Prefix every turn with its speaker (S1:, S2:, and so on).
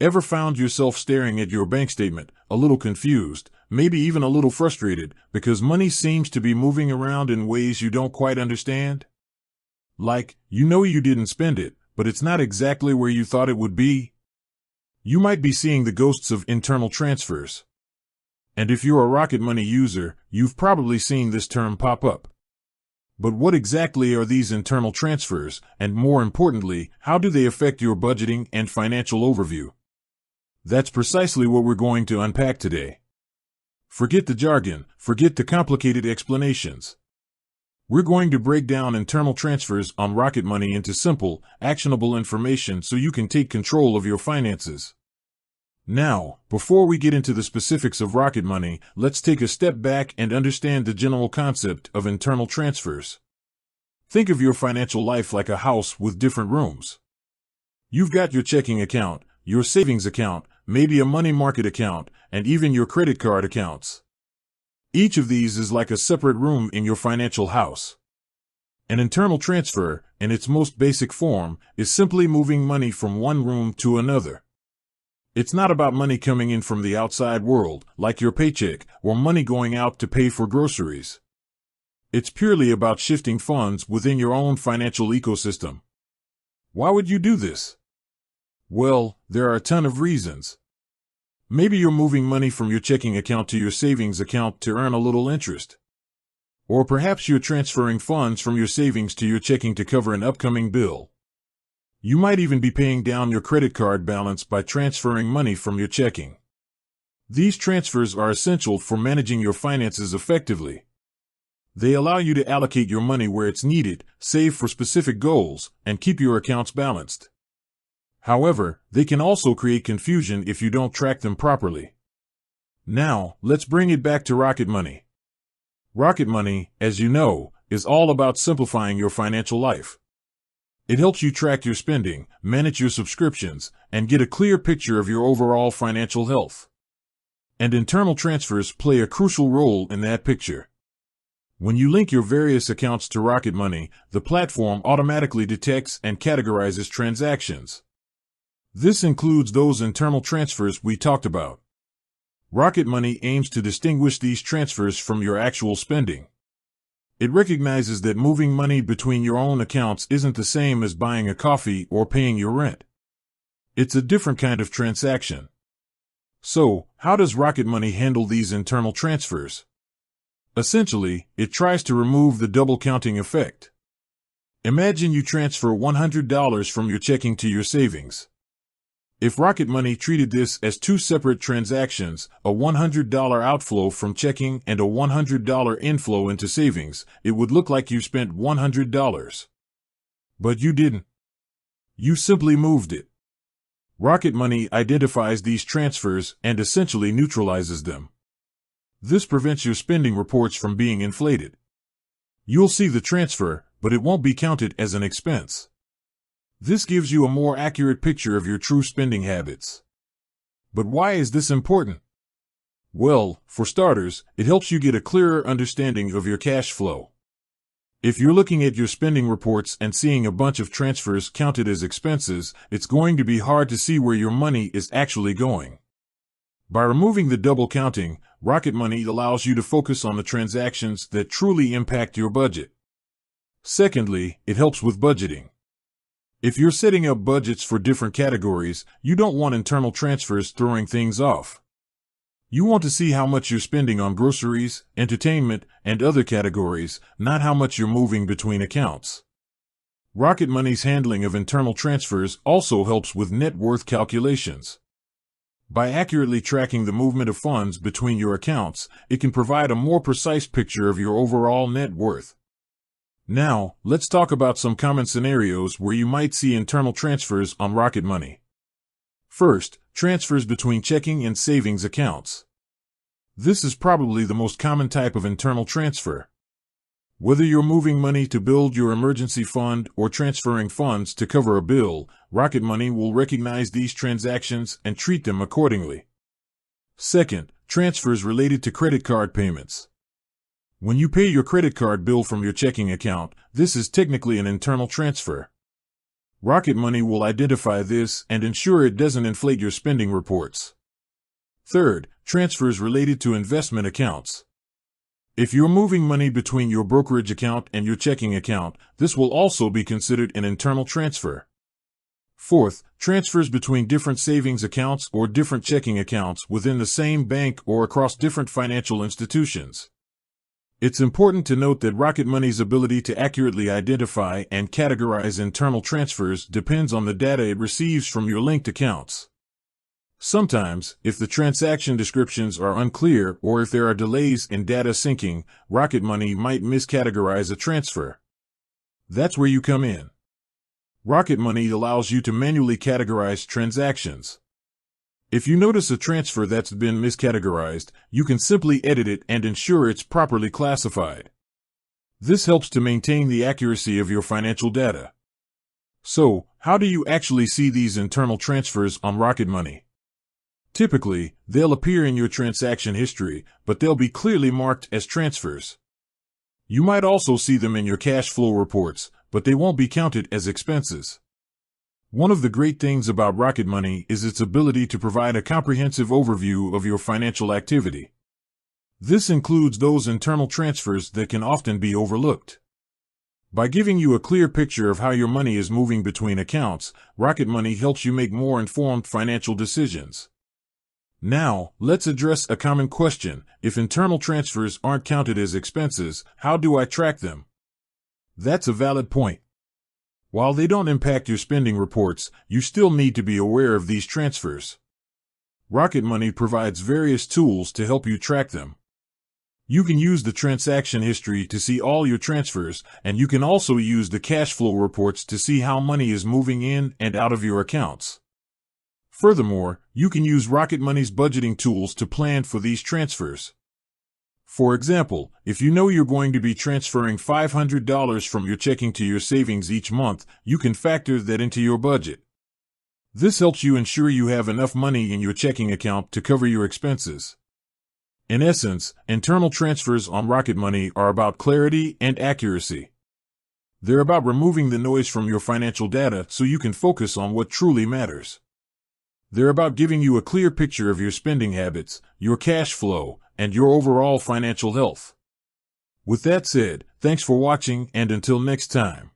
S1: Ever found yourself staring at your bank statement, a little confused, maybe even a little frustrated, because money seems to be moving around in ways you don't quite understand? Like, you know you didn't spend it, but it's not exactly where you thought it would be? You might be seeing the ghosts of internal transfers. And if you're a Rocket Money user, you've probably seen this term pop up. But what exactly are these internal transfers, and more importantly, how do they affect your budgeting and financial overview? That's precisely what we're going to unpack today. Forget the jargon, forget the complicated explanations. We're going to break down internal transfers on Rocket Money into simple, actionable information so you can take control of your finances. Now, before we get into the specifics of Rocket Money, let's take a step back and understand the general concept of internal transfers. Think of your financial life like a house with different rooms. You've got your checking account, your savings account, maybe a money market account, and even your credit card accounts. Each of these is like a separate room in your financial house. An internal transfer, in its most basic form, is simply moving money from one room to another. It's not about money coming in from the outside world, like your paycheck, or money going out to pay for groceries. It's purely about shifting funds within your own financial ecosystem. Why would you do this? Well, there are a ton of reasons. Maybe you're moving money from your checking account to your savings account to earn a little interest. Or perhaps you're transferring funds from your savings to your checking to cover an upcoming bill. You might even be paying down your credit card balance by transferring money from your checking. These transfers are essential for managing your finances effectively. They allow you to allocate your money where it's needed, save for specific goals, and keep your accounts balanced. However, they can also create confusion if you don't track them properly. Now, let's bring it back to Rocket Money. Rocket Money, as you know, is all about simplifying your financial life. It helps you track your spending, manage your subscriptions, and get a clear picture of your overall financial health. And internal transfers play a crucial role in that picture. When you link your various accounts to Rocket Money, the platform automatically detects and categorizes transactions. This includes those internal transfers we talked about. Rocket Money aims to distinguish these transfers from your actual spending. It recognizes that moving money between your own accounts isn't the same as buying a coffee or paying your rent. It's a different kind of transaction. So, how does Rocket Money handle these internal transfers? Essentially, it tries to remove the double counting effect. Imagine you transfer $100 from your checking to your savings. If Rocket Money treated this as two separate transactions, a $100 outflow from checking and a $100 inflow into savings, it would look like you spent $100. But you didn't. You simply moved it. Rocket Money identifies these transfers and essentially neutralizes them. This prevents your spending reports from being inflated. You'll see the transfer, but it won't be counted as an expense. This gives you a more accurate picture of your true spending habits. But why is this important? Well, for starters, it helps you get a clearer understanding of your cash flow. If you're looking at your spending reports and seeing a bunch of transfers counted as expenses, it's going to be hard to see where your money is actually going. By removing the double counting, Rocket Money allows you to focus on the transactions that truly impact your budget. Secondly, it helps with budgeting. If you're setting up budgets for different categories, you don't want internal transfers throwing things off. You want to see how much you're spending on groceries, entertainment, and other categories, not how much you're moving between accounts. Rocket Money's handling of internal transfers also helps with net worth calculations. By accurately tracking the movement of funds between your accounts, it can provide a more precise picture of your overall net worth. Now, let's talk about some common scenarios where you might see internal transfers on Rocket Money. First, transfers between checking and savings accounts. This is probably the most common type of internal transfer. Whether you're moving money to build your emergency fund or transferring funds to cover a bill, Rocket Money will recognize these transactions and treat them accordingly. Second, transfers related to credit card payments. When you pay your credit card bill from your checking account, this is technically an internal transfer. Rocket Money will identify this and ensure it doesn't inflate your spending reports. Third, transfers related to investment accounts. If you're moving money between your brokerage account and your checking account, this will also be considered an internal transfer. Fourth, transfers between different savings accounts or different checking accounts within the same bank or across different financial institutions. It's important to note that Rocket Money's ability to accurately identify and categorize internal transfers depends on the data it receives from your linked accounts. Sometimes, if the transaction descriptions are unclear or if there are delays in data syncing, Rocket Money might miscategorize a transfer. That's where you come in. Rocket Money allows you to manually categorize transactions. If you notice a transfer that's been miscategorized, you can simply edit it and ensure it's properly classified. This helps to maintain the accuracy of your financial data. So, how do you actually see these internal transfers on Rocket Money? Typically, they'll appear in your transaction history, but they'll be clearly marked as transfers. You might also see them in your cash flow reports, but they won't be counted as expenses. One of the great things about Rocket Money is its ability to provide a comprehensive overview of your financial activity. This includes those internal transfers that can often be overlooked. By giving you a clear picture of how your money is moving between accounts, Rocket Money helps you make more informed financial decisions. Now, let's address a common question. If internal transfers aren't counted as expenses, how do I track them? That's a valid point. While they don't impact your spending reports, you still need to be aware of these transfers. Rocket Money provides various tools to help you track them. You can use the transaction history to see all your transfers, and you can also use the cash flow reports to see how money is moving in and out of your accounts. Furthermore, you can use Rocket Money's budgeting tools to plan for these transfers. For example, if you know you're going to be transferring $500 from your checking to your savings each month, you can factor that into your budget. This helps you ensure you have enough money in your checking account to cover your expenses. In essence, internal transfers on Rocket Money are about clarity and accuracy. They're about removing the noise from your financial data so you can focus on what truly matters. They're about giving you a clear picture of your spending habits, your cash flow, and your overall financial health. With that said, thanks for watching, and until next time.